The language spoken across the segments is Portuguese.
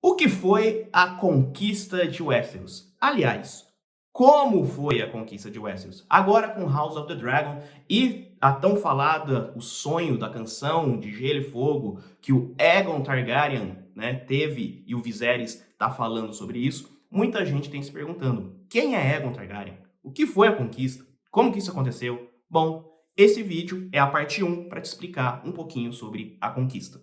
O que foi a conquista de Westeros? Aliás, como foi a conquista de Westeros? Agora com House of the Dragon e a tão falada, o sonho da canção de Gelo e Fogo que o Aegon Targaryen, teve e o Viserys está falando sobre isso, muita gente tem se perguntando, quem é Aegon Targaryen? O que foi a conquista? Como que isso aconteceu? Bom, esse vídeo é a parte 1 para te explicar um pouquinho sobre a conquista.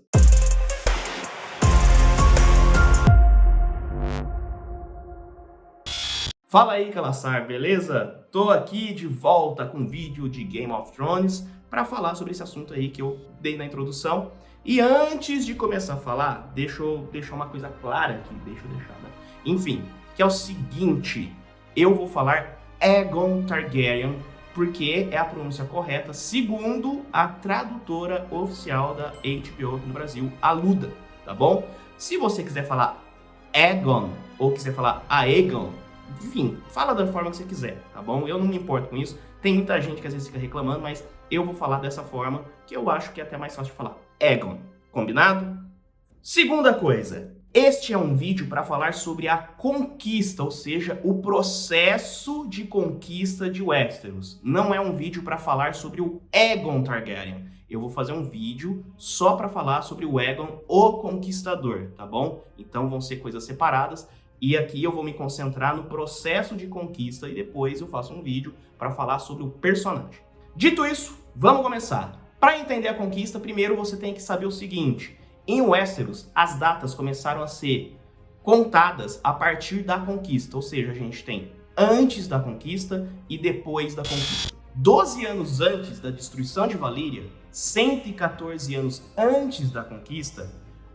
Fala aí, Calaçar, beleza? Tô aqui de volta com um vídeo de Game of Thrones para falar sobre esse assunto aí que eu dei na introdução. E antes de começar a falar, deixa eu deixar uma coisa clara aqui, Enfim, que é o seguinte, eu vou falar Aegon Targaryen porque é a pronúncia correta segundo a tradutora oficial da HBO aqui no Brasil, a Luda, tá bom? Se você quiser falar Aegon ou quiser falar Aegon, enfim, fala da forma que você quiser, tá bom? Eu não me importo com isso. Tem muita gente que às vezes fica reclamando, mas eu vou falar dessa forma, que eu acho que é até mais fácil de falar. Aegon, combinado? Segunda coisa, este é um vídeo para falar sobre a conquista, ou seja, o processo de conquista de Westeros. Não é um vídeo para falar sobre o Aegon Targaryen. Eu vou fazer um vídeo só para falar sobre o Aegon, o Conquistador, tá bom? Então vão ser coisas separadas. E aqui eu vou me concentrar no processo de conquista e depois eu faço um vídeo para falar sobre o personagem. Dito isso, vamos começar. Para entender a conquista, primeiro você tem que saber o seguinte. Em Westeros, as datas começaram a ser contadas a partir da conquista. Ou seja, a gente tem antes da conquista e depois da conquista. 12 anos antes da destruição de Valíria, 114 anos antes da conquista,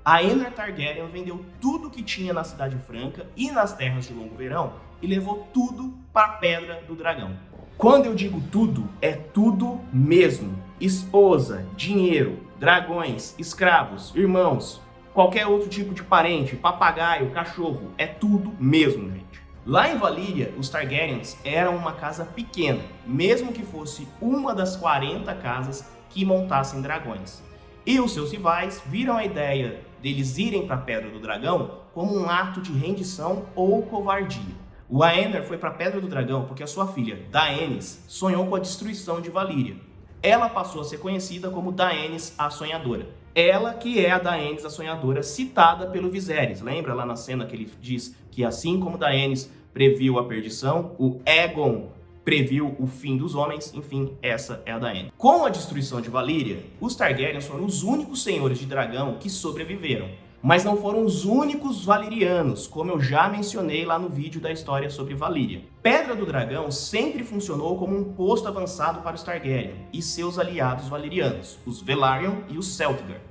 Aenar Targaryen vendeu tudo que tinha na Cidade Franca e nas Terras de Longo Verão e levou tudo para a Pedra do Dragão. Quando eu digo tudo, é tudo mesmo. Esposa, dinheiro, dragões, escravos, irmãos, qualquer outro tipo de parente, papagaio, cachorro, é tudo mesmo, gente. Lá em Valíria, os Targaryens eram uma casa pequena, mesmo que fosse uma das 40 casas que montassem dragões. E os seus rivais viram a ideia deles irem para a Pedra do Dragão como um ato de rendição ou covardia. O Aenar foi para a Pedra do Dragão porque a sua filha, Daenerys, sonhou com a destruição de Valíria. Ela passou a ser conhecida como Daenerys a Sonhadora. Ela que é a Daenerys a Sonhadora citada pelo Viserys. Lembra lá na cena que ele diz que assim como Daenerys previu a perdição, o Aegon previu o fim dos homens, enfim, essa é a Daenerys. Com a destruição de Valíria, os Targaryens foram os únicos senhores de dragão que sobreviveram. Mas não foram os únicos valirianos, como eu já mencionei lá no vídeo da história sobre Valíria. Pedra do Dragão sempre funcionou como um posto avançado para os Targaryen e seus aliados valirianos, os Velaryon e os Celtigar.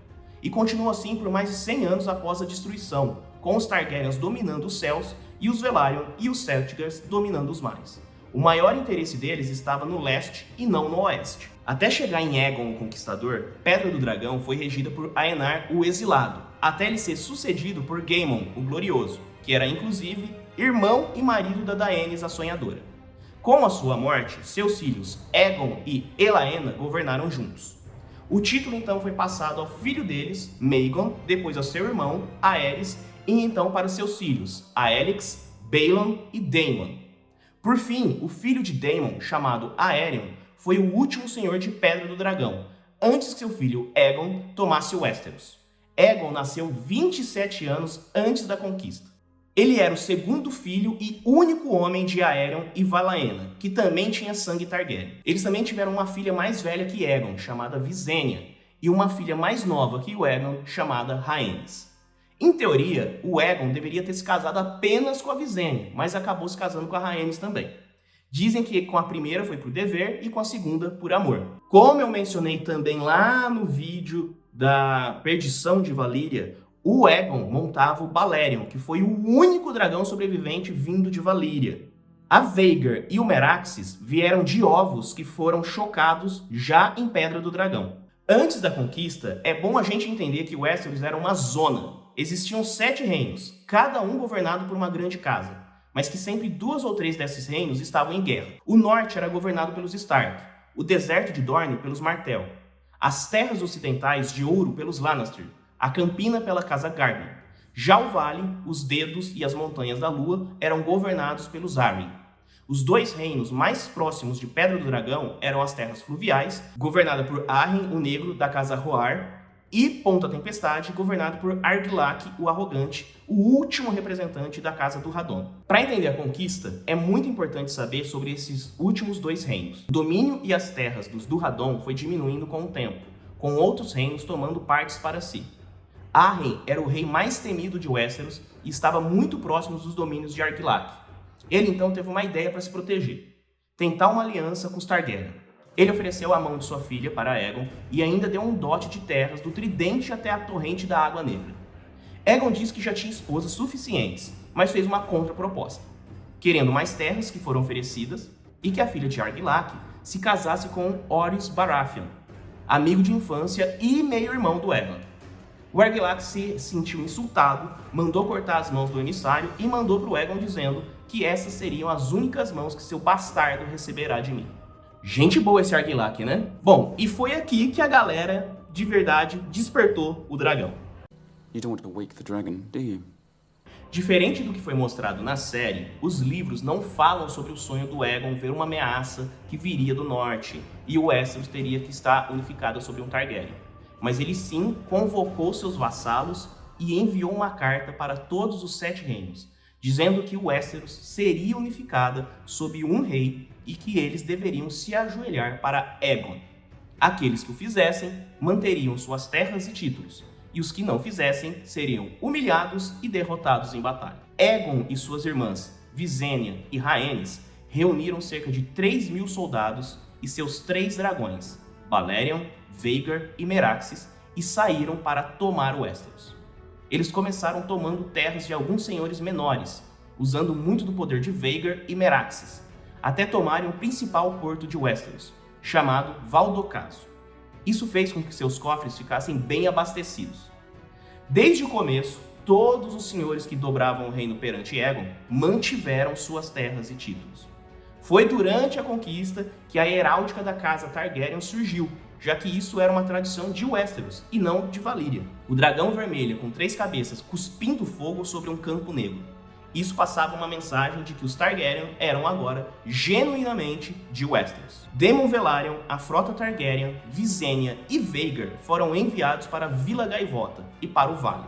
E continuou assim por mais de 100 anos após a destruição, com os Targaryens dominando os céus e os Velaryon e os Celtigars dominando os mares. O maior interesse deles estava no leste e não no oeste. Até chegar em Aegon o Conquistador, Pedra do Dragão foi regida por Aenar o Exilado, até ele ser sucedido por Gaemon o Glorioso, que era inclusive irmão e marido da Daenerys a Sonhadora. Com a sua morte, seus filhos Aegon e Elaena governaram juntos. O título então foi passado ao filho deles, Maegor, depois ao seu irmão, Aerys, e então para seus filhos, Aelix, Baelon e Daemon. Por fim, o filho de Daemon, chamado Aerion, foi o último senhor de Pedra do Dragão, antes que seu filho Aegon tomasse Westeros. Aegon nasceu 27 anos antes da conquista. Ele era o segundo filho e único homem de Aerion e Valaena, que também tinha sangue Targaryen. Eles também tiveram uma filha mais velha que Aegon, chamada Visenya, e uma filha mais nova que o Aegon, chamada Rhaenys. Em teoria, o Aegon deveria ter se casado apenas com a Visenya, mas acabou se casando com a Rhaenys também. Dizem que com a primeira foi por dever e com a segunda por amor. Como eu mencionei também lá no vídeo da perdição de Valíria, o Aegon montava o Balerion, que foi o único dragão sobrevivente vindo de Valíria. A Vhagar e o Meraxes vieram de ovos que foram chocados já em Pedra do Dragão. Antes da conquista, é bom a gente entender que Westeros era uma zona. Existiam 7 reinos, cada um governado por uma grande casa, mas que sempre 2 ou 3 desses reinos estavam em guerra. O norte era governado pelos Stark, o deserto de Dorne pelos Martell, as terras ocidentais de Ouro pelos Lannister, a Campina pela Casa Garden. Já o vale, os dedos e as montanhas da lua eram governados pelos Arryn. Os dois reinos mais próximos de Pedra do Dragão eram as terras fluviais, governada por Arryn o Negro, da casa Roar, e Ponta Tempestade, governado por Argilac o Arrogante, o último representante da casa do Radon. Para entender a conquista, é muito importante saber sobre esses últimos dois reinos. O domínio e as terras dos Durradon foi diminuindo com o tempo, com outros reinos tomando partes para si. Arryn era o rei mais temido de Westeros e estava muito próximo dos domínios de Argilac. Ele então teve uma ideia para se proteger: tentar uma aliança com os Targaryen. Ele ofereceu a mão de sua filha para Aegon e ainda deu um dote de terras do Tridente até a Torrente da Água Negra. Aegon disse que já tinha esposas suficientes, mas fez uma contraproposta, querendo mais terras que foram oferecidas e que a filha de Argilac se casasse com Orys Baratheon, amigo de infância e meio-irmão do Aegon. O Argilac se sentiu insultado, mandou cortar as mãos do emissário e mandou para o Aegon dizendo que essas seriam as únicas mãos que seu bastardo receberá de mim. Gente boa esse Argilac, né? Bom, e foi aqui que a galera, de verdade, despertou o dragão. You don't want to wake the dragon, do you? Diferente do que foi mostrado na série, os livros não falam sobre o sonho do Aegon ver uma ameaça que viria do norte e o Westeros teria que estar unificado sobre um Targaryen. Mas ele sim convocou seus vassalos e enviou uma carta para todos os 7 reinos, dizendo que o Westeros seria unificada sob um rei e que eles deveriam se ajoelhar para Aegon. Aqueles que o fizessem manteriam suas terras e títulos, e os que não fizessem seriam humilhados e derrotados em batalha. Aegon e suas irmãs, Visenya e Rhaenys, reuniram cerca de 3.000 soldados e seus 3 dragões, Balerion, Vhagar e Meraxes, e saíram para tomar Westeros. Eles começaram tomando terras de alguns senhores menores, usando muito do poder de Vhagar e Meraxes, até tomarem o principal porto de Westeros, chamado Val d'Ocaso. Isso fez com que seus cofres ficassem bem abastecidos. Desde o começo, todos os senhores que dobravam o reino perante Aegon mantiveram suas terras e títulos. Foi durante a conquista que a heráldica da casa Targaryen surgiu, já que isso era uma tradição de Westeros e não de Valíria. O dragão vermelho com 3 cabeças cuspindo fogo sobre um campo negro. Isso passava uma mensagem de que os Targaryen eram agora genuinamente de Westeros. Daemon Velaryon, a frota Targaryen, Visenya e Vhagar foram enviados para Vila Gaivota e para o Vale.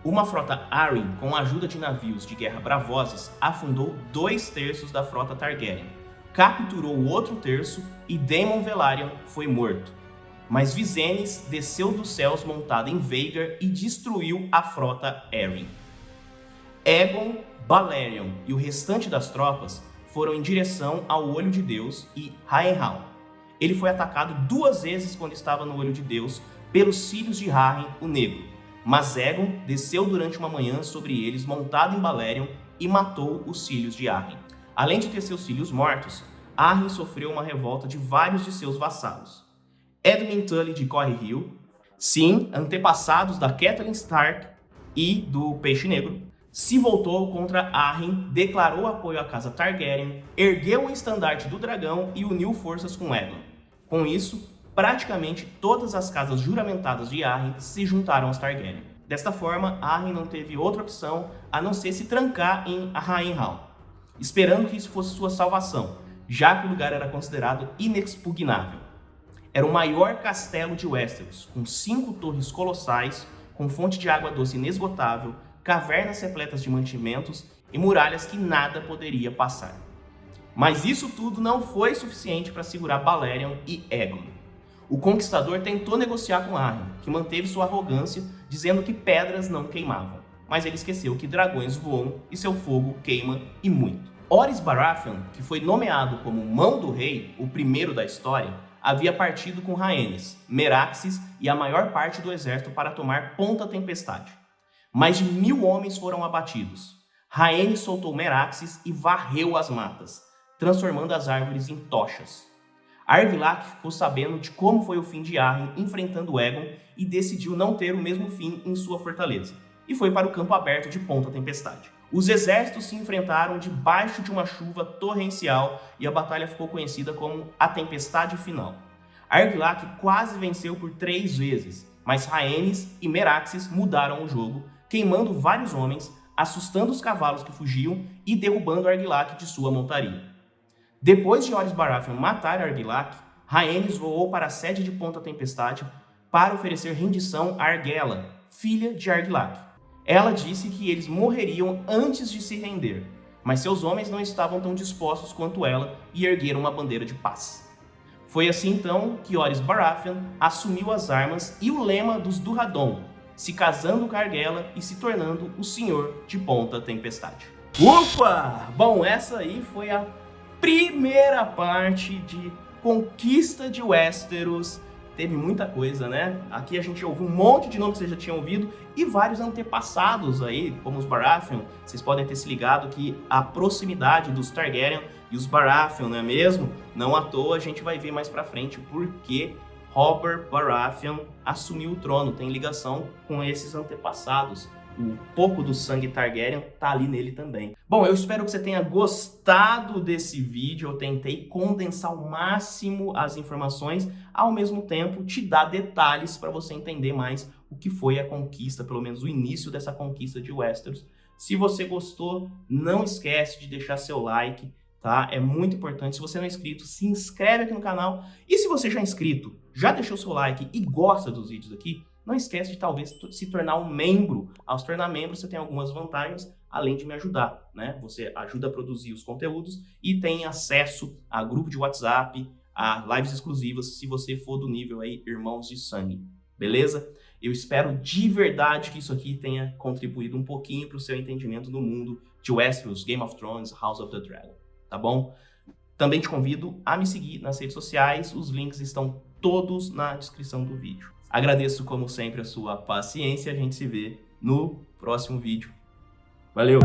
Uma frota Arryn, com a ajuda de navios de guerra bravosas, afundou 2/3 da frota Targaryen, capturou o outro terço e Daemon Velaryon foi morto. Mas Viserys desceu dos céus montado em Vhagar e destruiu a frota Arryn. Aegon, Balerion e o restante das tropas foram em direção ao Olho de Deus e Harrenhal. Ele foi atacado 2 vezes quando estava no Olho de Deus pelos filhos de Harren o Negro, mas Aegon desceu durante uma manhã sobre eles montado em Balerion e matou os filhos de Arryn. Além de ter seus filhos mortos, Arryn sofreu uma revolta de vários de seus vassalos. Edmund Tully de Corre Hill, sim, antepassados da Catelyn Stark e do Peixe Negro, se voltou contra Arryn, declarou apoio à casa Targaryen, ergueu o estandarte do dragão e uniu forças com Aegon. Com isso, praticamente todas as casas juramentadas de Arryn se juntaram aos Targaryen. Desta forma, Arryn não teve outra opção a não ser se trancar em Harrenhal, esperando que isso fosse sua salvação, já que o lugar era considerado inexpugnável. Era o maior castelo de Westeros, com 5 torres colossais, com fonte de água doce inesgotável, cavernas repletas de mantimentos e muralhas que nada poderia passar. Mas isso tudo não foi suficiente para segurar Balerion e Aegon. O conquistador tentou negociar com Arryn, que manteve sua arrogância, dizendo que pedras não queimavam. Mas ele esqueceu que dragões voam e seu fogo queima e muito. Orys Baratheon, que foi nomeado como Mão do Rei, o primeiro da história, havia partido com Rhaenys, Meraxes e a maior parte do exército para tomar Ponta Tempestade. Mais de 1.000 homens foram abatidos. Rhaenys soltou Meraxes e varreu as matas, transformando as árvores em tochas. Argilac ficou sabendo de como foi o fim de Arryn enfrentando Aegon e decidiu não ter o mesmo fim em sua fortaleza, e foi para o campo aberto de Ponta Tempestade. Os exércitos se enfrentaram debaixo de uma chuva torrencial e a batalha ficou conhecida como a Tempestade Final. Argilac quase venceu por 3 vezes, mas Rhaenys e Meraxes mudaram o jogo, queimando vários homens, assustando os cavalos que fugiam e derrubando Argilac de sua montaria. Depois de Horus Baratheon matar Argilac, Rhaenys voou para a sede de Ponta Tempestade para oferecer rendição a Argella, filha de Argilac. Ela disse que eles morreriam antes de se render, mas seus homens não estavam tão dispostos quanto ela e ergueram uma bandeira de paz. Foi assim então que Horus Baratheon assumiu as armas e o lema dos Durradon, se casando com Argella e se tornando o Senhor de Ponta Tempestade. Ufa! Bom, essa aí foi a primeira parte de Conquista de Westeros. Teve muita coisa, né? Aqui a gente ouviu um monte de nomes que vocês já tinham ouvido e vários antepassados aí, como os Baratheon. Vocês podem ter se ligado que a proximidade dos Targaryen e os Baratheon, não é mesmo? Não à toa a gente vai ver mais pra frente porque Robert Baratheon assumiu o trono, tem ligação com esses antepassados. Um pouco do sangue Targaryen tá ali nele também. Bom, eu espero que você tenha gostado desse vídeo. Eu tentei condensar ao máximo as informações, ao mesmo tempo te dar detalhes para você entender mais o que foi a conquista, pelo menos o início dessa conquista de Westeros. Se você gostou, não esquece de deixar seu like, tá? É muito importante. Se você não é inscrito, se inscreve aqui no canal. E se você já é inscrito, já deixou seu like e gosta dos vídeos aqui, não esquece de talvez se tornar um membro. Ao se tornar membro, você tem algumas vantagens, além de me ajudar, né? Você ajuda a produzir os conteúdos e tem acesso a grupo de WhatsApp, a lives exclusivas, se você for do nível aí Irmãos de Sangue, beleza? Eu espero de verdade que isso aqui tenha contribuído um pouquinho para o seu entendimento do mundo de Westeros, Game of Thrones, House of the Dragon, tá bom? Também te convido a me seguir nas redes sociais, os links estão todos na descrição do vídeo. Agradeço, como sempre, a sua paciência. A gente se vê no próximo vídeo. Valeu!